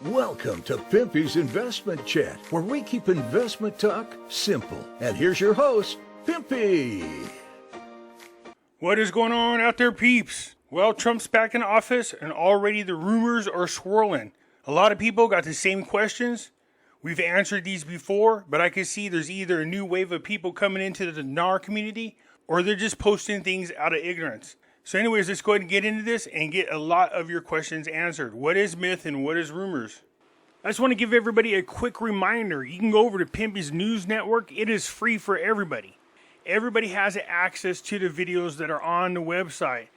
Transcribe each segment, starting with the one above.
Welcome to Pimpy's Investment Chat, where we keep investment talk simple. And here's your host, Pimpy. What is going on out there, peeps? Well, Trump's back in office, and already the rumors are swirling. A lot of people got the same questions. We've answered these before, but I can see there's either a new wave of people coming into the Dinar community, or they're just posting things out of ignorance. So anyways, let's go ahead and get into this and get a lot of your questions answered. What is myth and what is rumors? I just want to give everybody a quick reminder. You can go over to Pimpy's News Network. It is free for everybody. Everybody has access to the videos that are on the website.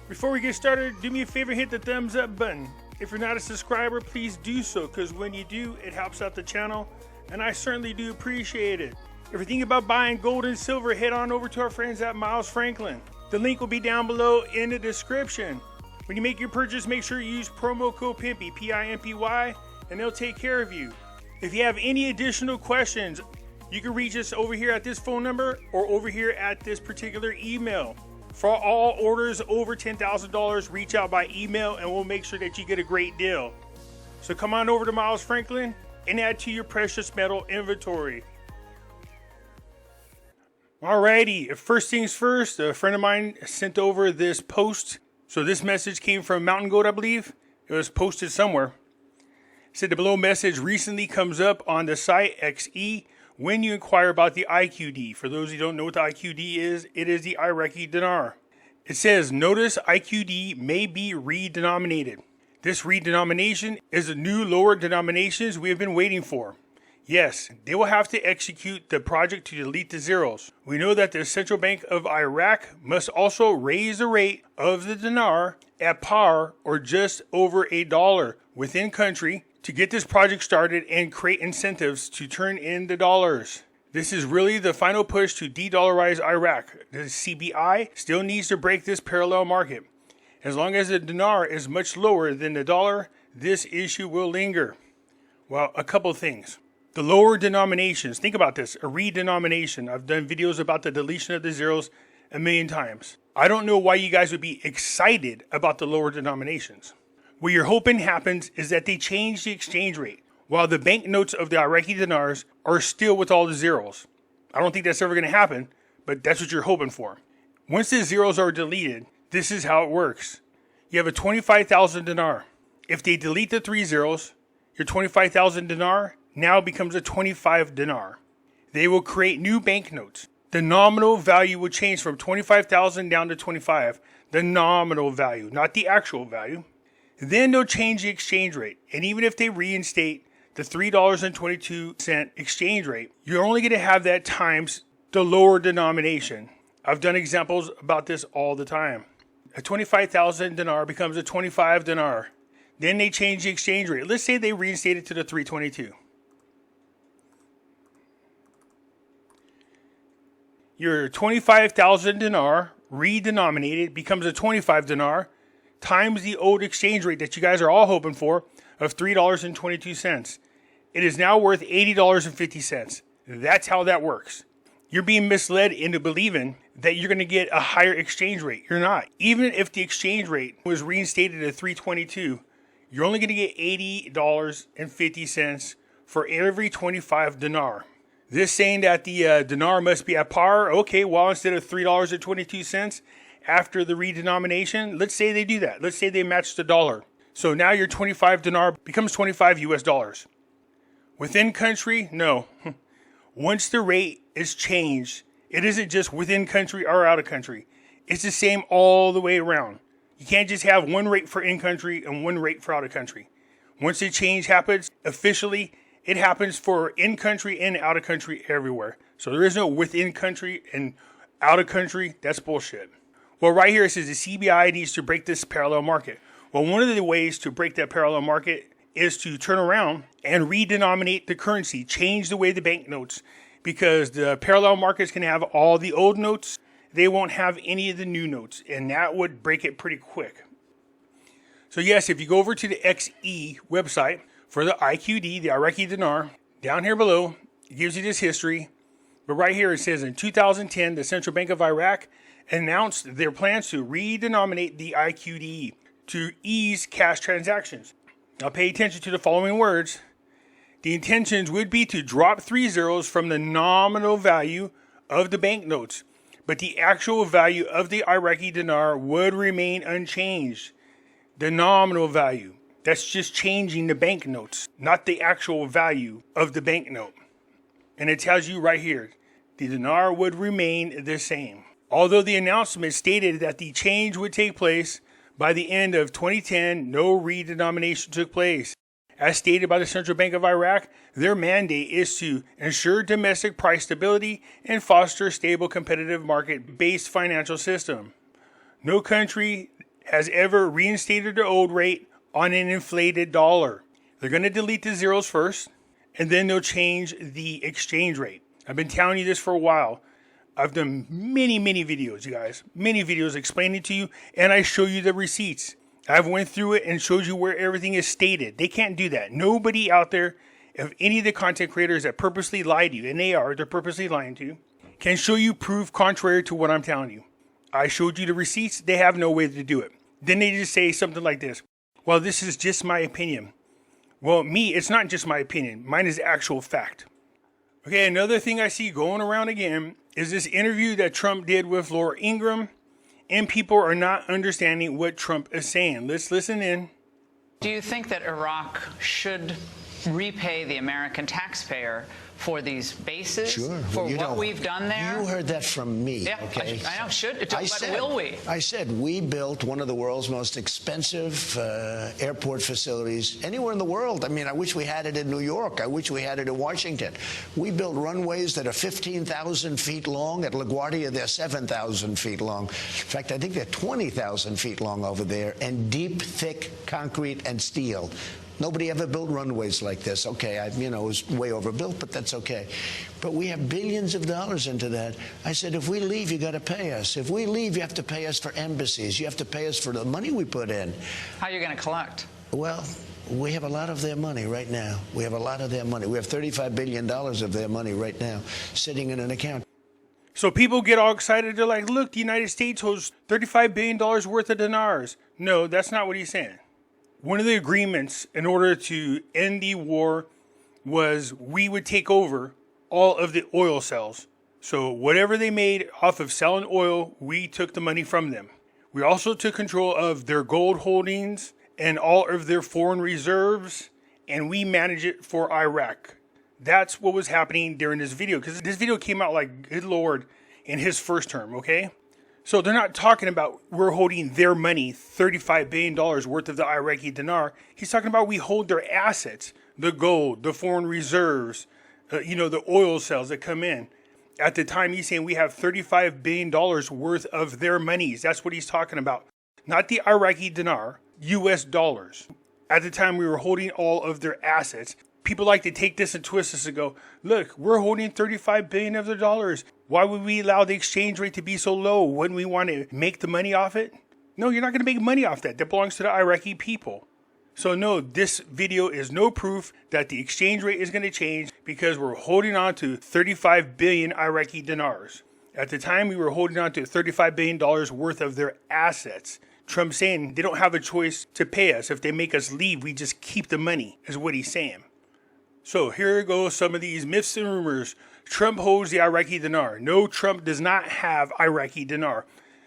Before we get started, do me a favor, hit the thumbs up button. If you're not a subscriber, please do so, because when you do, it helps out the channel, and I certainly do appreciate it. If you're thinking about buying gold and silver, head on over to our friends at Miles Franklin. The link will be down below in the description. When you make your purchase, make sure you use promo code Pimpy, P-I-M-P-Y, and they'll take care of you. If you have any additional questions, you can reach us over here at this phone number or over here at this particular email. For all orders over $10,000, reach out by email and we'll make sure that you get a great deal. So come on over to Miles Franklin and add to your precious metal inventory. Alrighty, first things first, a friend of mine sent over this post. So this message came from Mountain Goat, I believe. It was posted somewhere. It said the below message recently comes up on the site XE when you inquire about the IQD. For those who don't know what the IQD is, it is the Iraqi Dinar. It says, notice IQD may be redenominated. This redenomination is the new lower denominations we have been waiting for. Yes, they will have to execute the project to delete the zeros. We know that the Central Bank of Iraq must also raise the rate of the dinar at par or just over $1 within country to get this project started and create incentives to turn in the dollars. This is really the final push to de-dollarize Iraq. The CBI still needs to break this parallel market. As long as the dinar is much lower than the dollar, this issue will linger. Well, a couple things. The lower denominations, think about this, a redenomination. I've done videos about the deletion of the zeros a million times. I don't know why you guys would be excited about the lower denominations. What you're hoping happens is that they change the exchange rate, while the banknotes of the Iraqi dinars are still with all the zeros. I don't think that's ever going to happen, but that's what you're hoping for. Once the zeros are deleted, this is how it works. You have a 25,000 dinar. If they delete the 3 zeros, your 25,000 dinar now becomes a 25 dinar. They will create new banknotes. The nominal value will change from 25,000 down to 25. The nominal value, not the actual value. Then they'll change the exchange rate. And even if they reinstate the $3.22 exchange rate, you're only going to have that times the lower denomination. I've done examples about this all the time. A 25,000 dinar becomes a 25 dinar. Then they change the exchange rate. Let's say they reinstate it to the 322. Your 25,000 dinar redenominated becomes a 25 dinar times the old exchange rate that you guys are all hoping for of $3.22. It is now worth $80.50. That's how that works. You're being misled into believing that you're going to get a higher exchange rate. You're not. Even if the exchange rate was reinstated at 322, you're only going to get $80.50 for every 25 dinar. This saying that the dinar must be at par, okay, well, instead of $3.22 after the redenomination, let's say they do that. Let's say they match the dollar. So now your 25 dinar becomes 25 US dollars. Within country, no. Once the rate is changed, it isn't just within country or out of country. It's the same all the way around. You can't just have one rate for in country and one rate for out of country. Once the change happens, officially, it happens for in country and out of country everywhere. So there is no within country and out of country. That's bullshit. Well, right here it says the CBI needs to break this parallel market. Well, one of the ways to break that parallel market is to turn around and redenominate the currency, change the way the banknotes, because the parallel markets can have all the old notes. They won't have any of the new notes, and that would break it pretty quick. So yes, if you go over to the XE website for the IQD, the Iraqi Dinar, down here below, it gives you this history. But right here it says in 2010, the Central Bank of Iraq announced their plans to redenominate the IQD to ease cash transactions. Now pay attention to the following words. The intentions would be to drop 3 zeros from the nominal value of the banknotes, but the actual value of the Iraqi dinar would remain unchanged. The nominal value, that's just changing the banknotes, not the actual value of the banknote. And it tells you right here, the dinar would remain the same. Although the announcement stated that the change would take place by the end of 2010, no redenomination took place. As stated by the Central Bank of Iraq, their mandate is to ensure domestic price stability and foster a stable, competitive, market-based financial system. No country has ever reinstated the old rate on an inflated dollar. They're going to delete the zeros first, and then they'll change the exchange rate. I've been telling you this for a while. I've done many videos, you guys. Many videos explaining to you, and I show you the receipts. I've went through it and showed you where everything is stated. They can't do that. Nobody out there, if any of the content creators that purposely lie to you, and they're purposely lying to you, can show you proof contrary to what I'm telling you. I showed you the receipts. They have no way to do it. Then they just say something like this. Well, this is just my opinion. Well, it's not just my opinion. Mine is actual fact. Okay, another thing I see going around again is this interview that Trump did with Laura Ingraham, and people are not understanding what Trump is saying. Let's listen in. Do you think that Iraq should repay the American taxpayer for these bases? Sure. For what we've done there? You heard that from me, yeah, okay? I know, will we? I said we built one of the world's most expensive airport facilities anywhere in the world. I mean, I wish we had it in New York. I wish we had it in Washington. We built runways that are 15,000 feet long. At LaGuardia, they're 7,000 feet long. In fact, I think they're 20,000 feet long over there, and deep, thick concrete and steel. Nobody ever built runways like this. Okay, it was way overbuilt, but that's okay. But we have billions of dollars into that. I said, if we leave, you got to pay us. If we leave, you have to pay us for embassies. You have to pay us for the money we put in. How are you going to collect? Well, we have a lot of their money right now. We have a lot of their money. We have $35 billion of their money right now sitting in an account. So people get all excited. They're like, look, the United States holds $35 billion worth of dinars. No, that's not what he's saying. One of the agreements in order to end the war was we would take over all of the oil sales. So whatever they made off of selling oil, we took the money from them. We also took control of their gold holdings and all of their foreign reserves, and we manage it for Iraq. That's what was happening during this video, because this video came out like, good Lord, in his first term, okay? So they're not talking about we're holding their money, $35 billion worth of the Iraqi dinar. He's talking about we hold their assets, the gold, the foreign reserves, the oil sales that come in. At the time, he's saying we have $35 billion worth of their monies. That's what he's talking about. Not the Iraqi dinar, US dollars. At the time, we were holding all of their assets. People like to take this and twist this and go, look, we're holding $35 billion of their dollars. Why would we allow the exchange rate to be so low? Wouldn't we want to make the money off it? No, you're not going to make money off that. That belongs to the Iraqi people. So no, this video is no proof that the exchange rate is going to change because we're holding on to 35 billion Iraqi dinars. At the time, we were holding on to $35 billion worth of their assets. Trump saying they don't have a choice to pay us. If they make us leave, we just keep the money, is what he's saying. So here goes some of these myths and rumors. Trump holds the Iraqi dinar. No, Trump does not have Iraqi dinar.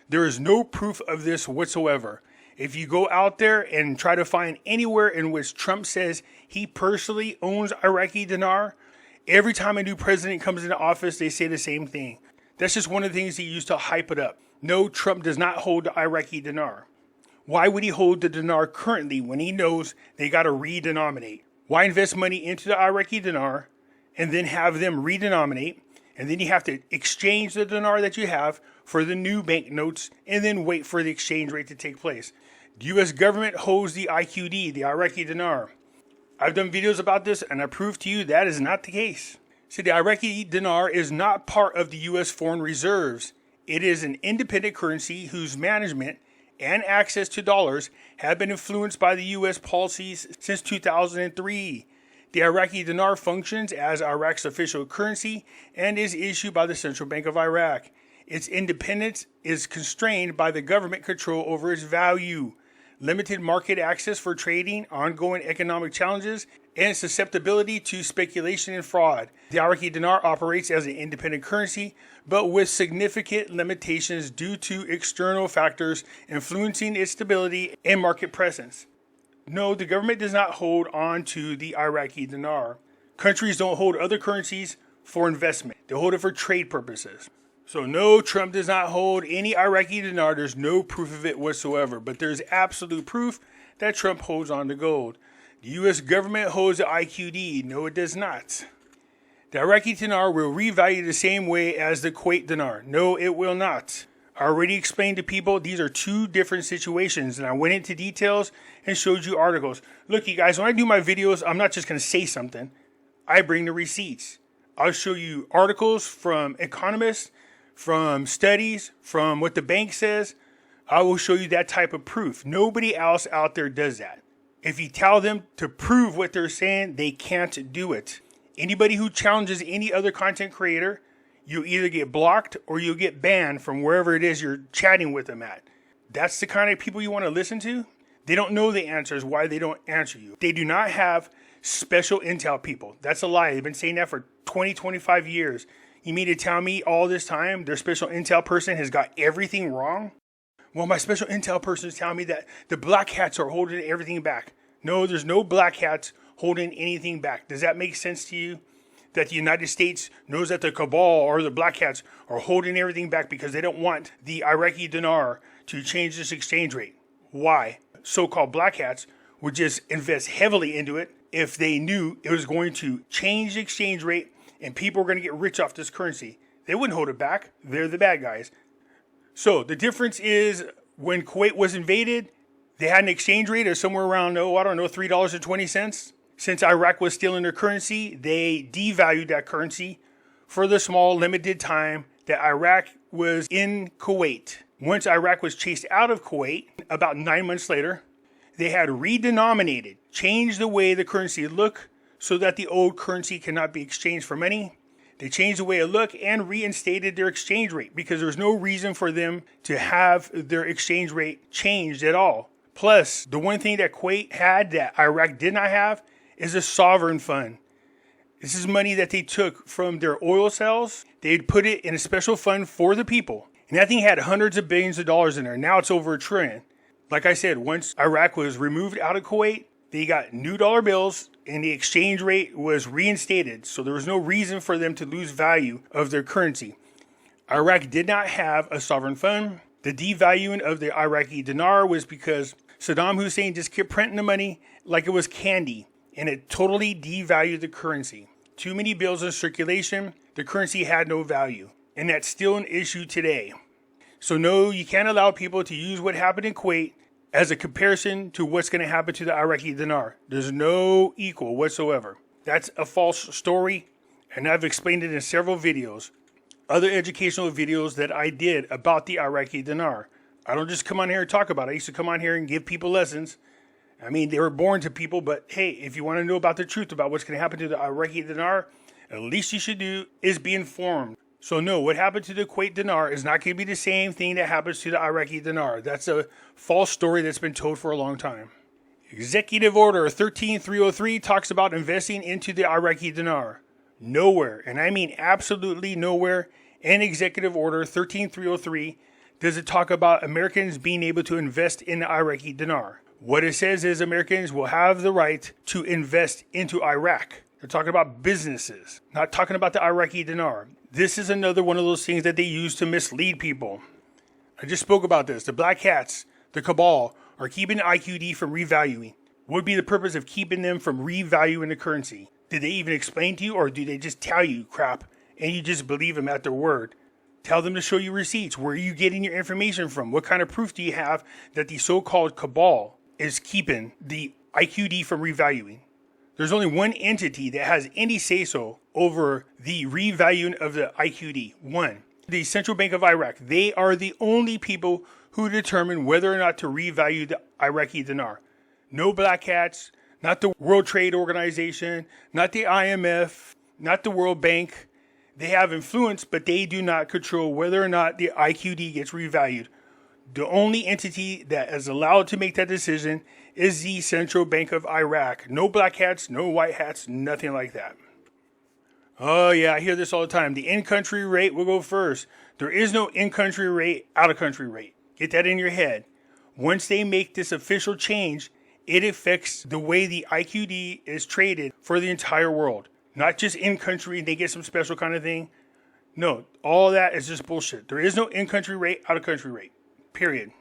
There is no proof of this whatsoever. If you go out there and try to find anywhere in which Trump says he personally owns Iraqi dinar, every time a new president comes into office, they say the same thing. That's just one of the things he used to hype it up. No, Trump does not hold the Iraqi dinar. Why would he hold the dinar currently when he knows they got to redenominate? Why invest money into the Iraqi dinar and then have them redenominate, and then you have to exchange the dinar that you have for the new banknotes and then wait for the exchange rate to take place? The U.S. government holds the IQD, the Iraqi dinar. I've done videos about this, and I prove to you that is not the case. See, the Iraqi dinar is not part of the U.S. foreign reserves. It is an independent currency whose management and access to dollars have been influenced by the U.S. policies since 2003. The Iraqi dinar functions as Iraq's official currency and is issued by the Central Bank of Iraq. Its independence is constrained by the government control over its value. limited market access for trading, ongoing economic challenges, and susceptibility to speculation and fraud. The Iraqi dinar operates as an independent currency, but with significant limitations due to external factors influencing its stability and market presence. No, the government does not hold on to the Iraqi dinar. Countries don't hold other currencies for investment. They hold it for trade purposes. So no, Trump does not hold any Iraqi dinar. There's no proof of it whatsoever. But there's absolute proof that Trump holds on to gold. The U.S. government holds the IQD. No, it does not. The Iraqi dinar will revalue the same way as the Kuwait dinar. No, it will not. I already explained to people these are two different situations, and I went into details and showed you articles. Look, you guys, when I do my videos, I'm not just going to say something. I bring the receipts. I'll show you articles from economists, from studies, from what the bank says. I will show you that type of proof. Nobody else out there does that. If you tell them to prove what they're saying, they can't do it. Anybody who challenges any other content creator, you'll either get blocked or you'll get banned from wherever it is you're chatting with them at. That's the kind of people you want to listen to? They don't know the answers, why they don't answer you. They do not have special intel people. That's a lie. They've been saying that for 20, 25 years. You mean to tell me all this time their special intel person has got everything wrong? Well, my special intel person is telling me that the black hats are holding everything back. No, there's no black hats holding anything back. Does that make sense to you? That the United States knows that the cabal or the black hats are holding everything back because they don't want the Iraqi dinar to change this exchange rate. Why? So-called black hats would just invest heavily into it if they knew it was going to change the exchange rate and people are going to get rich off this currency. They wouldn't hold it back. They're the bad guys. So the difference is when Kuwait was invaded, they had an exchange rate of somewhere around, $3.20. Since Iraq was still in their currency, they devalued that currency for the small, limited time that Iraq was in Kuwait. Once Iraq was chased out of Kuwait, about 9 months later, they had redenominated, changed the way the currency looked so that the old currency cannot be exchanged for money. They changed the way it looked and reinstated their exchange rate because there's no reason for them to have their exchange rate changed at all. Plus, the one thing that Kuwait had that Iraq did not have is a sovereign fund. This is money that they took from their oil sales. They'd put it in a special fund for the people. And that thing had hundreds of billions of dollars in there. Now it's over $1 trillion. Like I said, once Iraq was removed out of Kuwait, they got new dollar bills and the exchange rate was reinstated. So there was no reason for them to lose value of their currency. Iraq did not have a sovereign fund. The devaluing of the Iraqi dinar was because Saddam Hussein just kept printing the money like it was candy. And it totally devalued the currency. Too many bills in circulation, the currency had no value. And that's still an issue today. So no, you can't allow people to use what happened in Kuwait as a comparison to what's going to happen to the Iraqi dinar. There's no equal whatsoever. That's a false story, and I've explained it in several videos. Other educational videos that I did about the Iraqi dinar. I don't just come on here and talk about it. I used to come on here and give people lessons. I mean, they were born to people, but hey, if you want to know about the truth about what's going to happen to the Iraqi dinar, at least you should do is be informed. So no, what happened to the Kuwait dinar is not going to be the same thing that happens to the Iraqi dinar. That's a false story that's been told for a long time. Executive Order 13303 talks about investing into the Iraqi dinar. Nowhere, and I mean absolutely nowhere, in Executive Order 13303 does it talk about Americans being able to invest in the Iraqi dinar. What it says is Americans will have the right to invest into Iraq. They're talking about businesses, not talking about the Iraqi dinar. This is another one of those things that they use to mislead people. I just spoke about this. The black hats, the cabal, are keeping the IQD from revaluing. What would be the purpose of keeping them from revaluing the currency? Did they even explain to you, or do they just tell you crap and you just believe them at their word? Tell them to show you receipts. Where are you getting your information from? What kind of proof do you have that the so-called cabal is keeping the IQD from revaluing? There's only one entity that has any say-so over the revaluing of the IQD. One, the Central Bank of Iraq. They are the only people who determine whether or not to revalue the Iraqi dinar. No black hats, not the World Trade Organization, not the IMF, not the World Bank. They have influence, but they do not control whether or not the IQD gets revalued. The only entity that is allowed to make that decision is the Central Bank of Iraq. No black hats, no white hats, nothing like that. Oh yeah, I hear this all the time. The in-country rate will go first. There is no in-country rate, out-of-country rate. Get that in your head. Once they make this official change, it affects the way the IQD is traded for the entire world. Not just in-country, they get some special kind of thing. No, all that is just bullshit. There is no in-country rate, out-of-country rate. Period.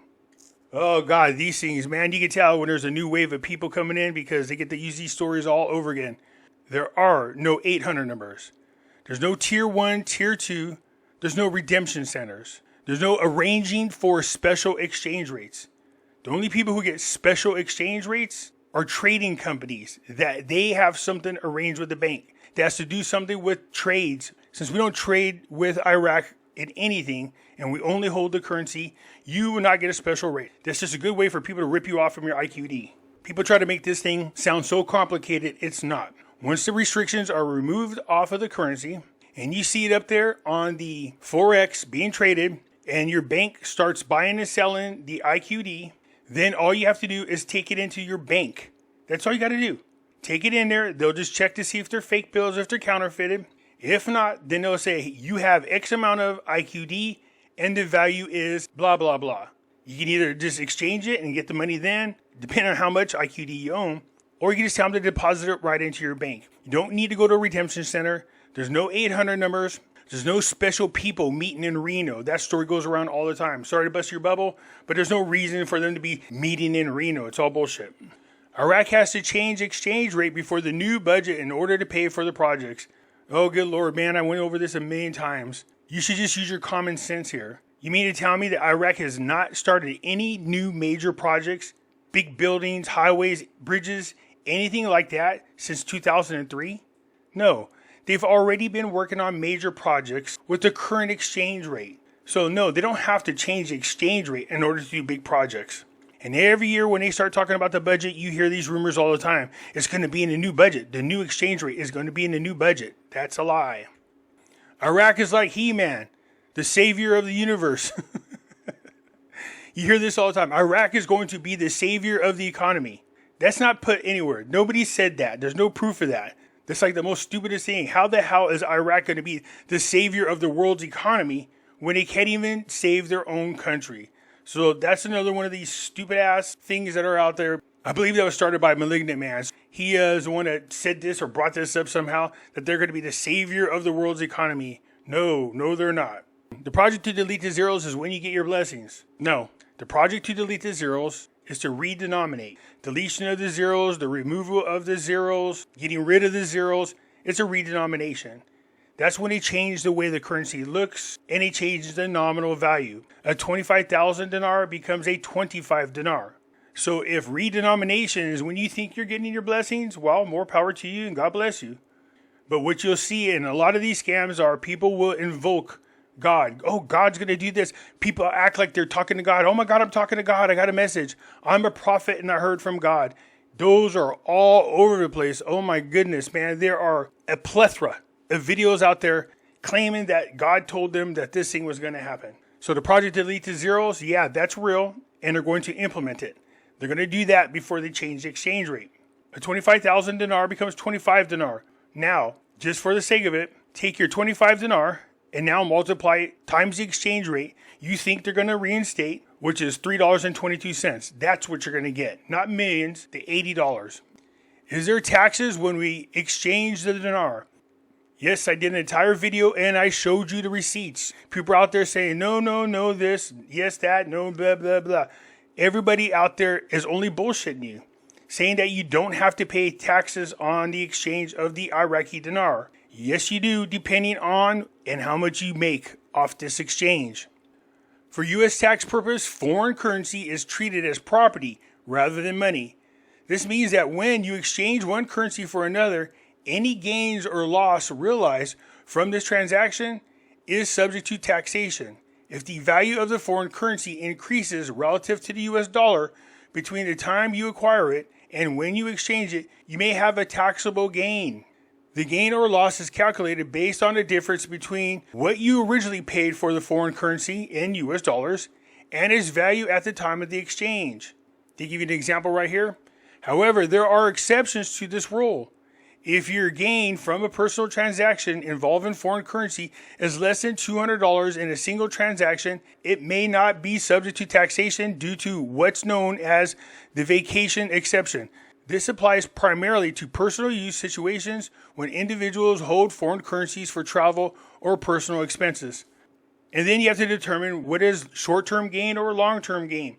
Oh God, these things, man, you can tell when there's a new wave of people coming in because they get to use these stories all over again. There are no 800 numbers. There's no tier 1, tier 2. There's no redemption centers. There's no arranging for special exchange rates. The only people who get special exchange rates are trading companies that they have something arranged with the bank that has to do something with trades. Since we don't trade with Iraq in anything and we only hold the currency, you will not get a special rate. That's just a good way for people to rip you off from your IQD. People try to make this thing sound so complicated, it's not. Once the restrictions are removed off of the currency and you see it up there on the Forex being traded and your bank starts buying and selling the IQD, then all you have to do is take it into your bank. That's all you got to do. Take it in there. They'll just check to see if they're fake bills, if they're counterfeited. If not, then they'll say, you have X amount of IQD and the value is blah, blah, blah. You can either just exchange it and get the money then, depending on how much IQD you own, or you can just tell them to deposit it right into your bank. You don't need to go to a redemption center. There's no 800 numbers. There's no special people meeting in Reno. That story goes around all the time. Sorry to bust your bubble, but there's no reason for them to be meeting in Reno. It's all bullshit. Iraq has to change exchange rate before the new budget in order to pay for the projects. Oh, good Lord, man, I went over this a million times. You should just use your common sense here. You mean to tell me that Iraq has not started any new major projects, big buildings, highways, bridges, anything like that since 2003? No, they've already been working on major projects with the current exchange rate. So no, they don't have to change the exchange rate in order to do big projects. And every year when they start talking about the budget, you hear these rumors all the time. It's going to be in the new budget. The new exchange rate is going to be in the new budget. That's a lie. Iraq is like He-Man, the savior of the universe. You hear this all the time. Iraq is going to be the savior of the economy. That's not put anywhere. Nobody said that. There's no proof of that. That's like the most stupidest thing. How the hell is Iraq going to be the savior of the world's economy when they can't even save their own country? So that's another one of these stupid ass things that are out there. I believe that was started by Malignant Man. He is the one that said this or brought this up somehow, that they're going to be the savior of the world's economy. No, they're not. The project to delete the zeros is when you get your blessings. No, the project to delete the zeros is to redenominate. Deletion of the zeros, the removal of the zeros, getting rid of the zeros. It's a redenomination. That's when they change the way the currency looks and they change the nominal value. A 25,000 dinar becomes a 25 dinar. So if redenomination is when you think you're getting your blessings, well, more power to you and God bless you. But what you'll see in a lot of these scams are people will invoke God. Oh, God's going to do this. People act like they're talking to God. Oh my God, I'm talking to God. I got a message. I'm a prophet and I heard from God. Those are all over the place. Oh my goodness, man. There are a plethora of videos out there claiming that God told them that this thing was going to happen. So the project to delete the zeros, yeah, that's real, and they're going to implement it. They're going to do that before they change the exchange rate. A 25,000 dinar becomes 25 dinar. Now, just for the sake of it, take your 25 dinar and now multiply it times the exchange rate you think they're going to reinstate, which is $3.22. That's what you're going to get, not millions, the $80. Is there taxes when we exchange the dinar? Yes, I did an entire video and I showed you the receipts. People out there saying, no, this, yes, that, no, blah, blah, blah. Everybody out there is only bullshitting you, saying that you don't have to pay taxes on the exchange of the Iraqi dinar. Yes, you do, depending on and how much you make off this exchange. For U.S. tax purpose, foreign currency is treated as property rather than money. This means that when you exchange one currency for another, any gains or loss realized from this transaction is subject to taxation. If the value of the foreign currency increases relative to the US dollar between the time you acquire it and when you exchange it, you may have a taxable gain. The gain or loss is calculated based on the difference between what you originally paid for the foreign currency in US dollars and its value at the time of the exchange. To give you an example right here. However, there are exceptions to this rule. If your gain from a personal transaction involving foreign currency is less than $200 in a single transaction, it may not be subject to taxation due to what's known as the vacation exception. This applies primarily to personal use situations when individuals hold foreign currencies for travel or personal expenses. And then you have to determine what is short-term gain or long-term gain.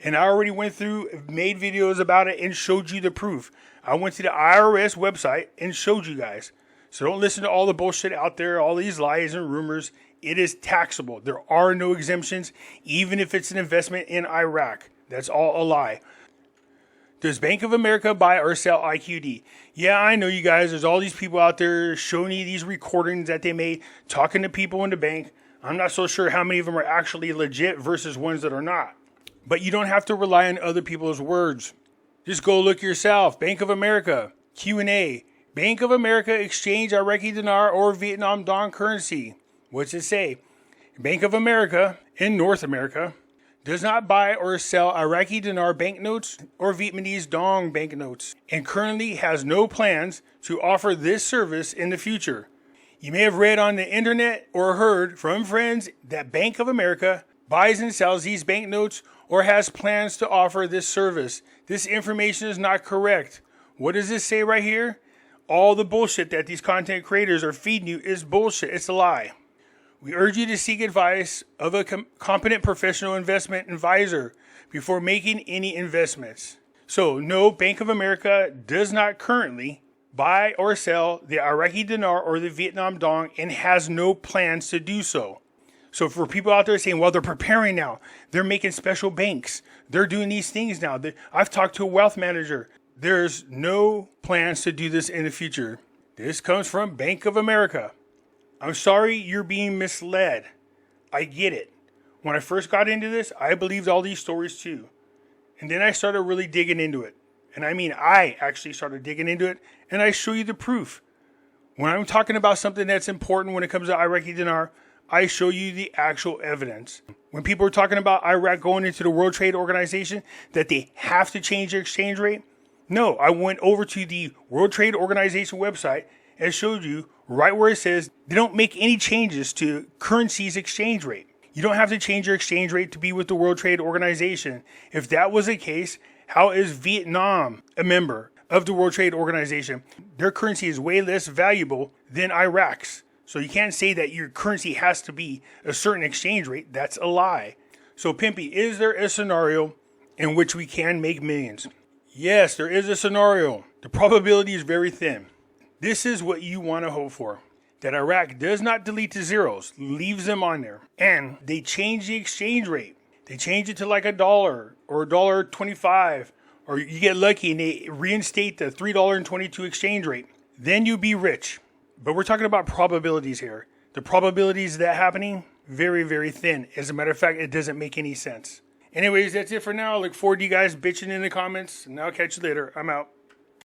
And I already went through, made videos about it, and showed you the proof. I went to the IRS website and showed you guys. So don't listen to all the bullshit out there, all these lies and rumors. It is taxable. There are no exemptions, even if it's an investment in Iraq. That's all a lie. Does Bank of America buy or sell IQD? Yeah, I know you guys. There's all these people out there showing you these recordings that they made, talking to people in the bank. I'm not so sure how many of them are actually legit versus ones that are not. But you don't have to rely on other people's words. Just go look yourself. Bank of America, Q&A. Bank of America exchange Iraqi Dinar or Vietnam Dong currency. What's it say? Bank of America in North America does not buy or sell Iraqi Dinar banknotes or Vietnamese Dong banknotes and currently has no plans to offer this service in the future. You may have read on the internet or heard from friends that Bank of America buys and sells these banknotes or has plans to offer this service. This information is not correct. What does this say right here? All the bullshit that these content creators are feeding you is bullshit. It's a lie. We urge you to seek advice of a competent professional investment advisor before making any investments. So, no, Bank of America does not currently buy or sell the Iraqi Dinar or the Vietnam Dong and has no plans to do so. So for people out there saying, well, they're preparing now. They're making special banks. They're doing these things now. I've talked to a wealth manager. There's no plans to do this in the future. This comes from Bank of America. I'm sorry you're being misled. I get it. When I first got into this, I believed all these stories too. And then I started really digging into it. And I mean, I actually started digging into it, and I show you the proof. When I'm talking about something that's important when it comes to Iraqi Dinar, I show you the actual evidence. When people are talking about Iraq going into the World Trade Organization, that they have to change their exchange rate, no, I went over to the World Trade Organization website and showed you right where it says they don't make any changes to currency's exchange rate. You don't have to change your exchange rate to be with the World Trade Organization. If that was the case, how is Vietnam a member of the World Trade Organization? Their currency is way less valuable than Iraq's. So you can't say that your currency has to be a certain exchange rate. That's a lie. So Pimpy, is there a scenario in which we can make millions? Yes, there is a scenario. The probability is very thin. This is what you want to hope for. That Iraq does not delete the zeros, leaves them on there. And they change the exchange rate. They change it to like $1 or $1.25. Or you get lucky and they reinstate the $3.22 exchange rate. Then you'll be rich. But we're talking about probabilities here. The probabilities of that happening, very, very thin. As a matter of fact, it doesn't make any sense. Anyways, that's it for now. I look forward to you guys bitching in the comments. And I'll catch you later. I'm out.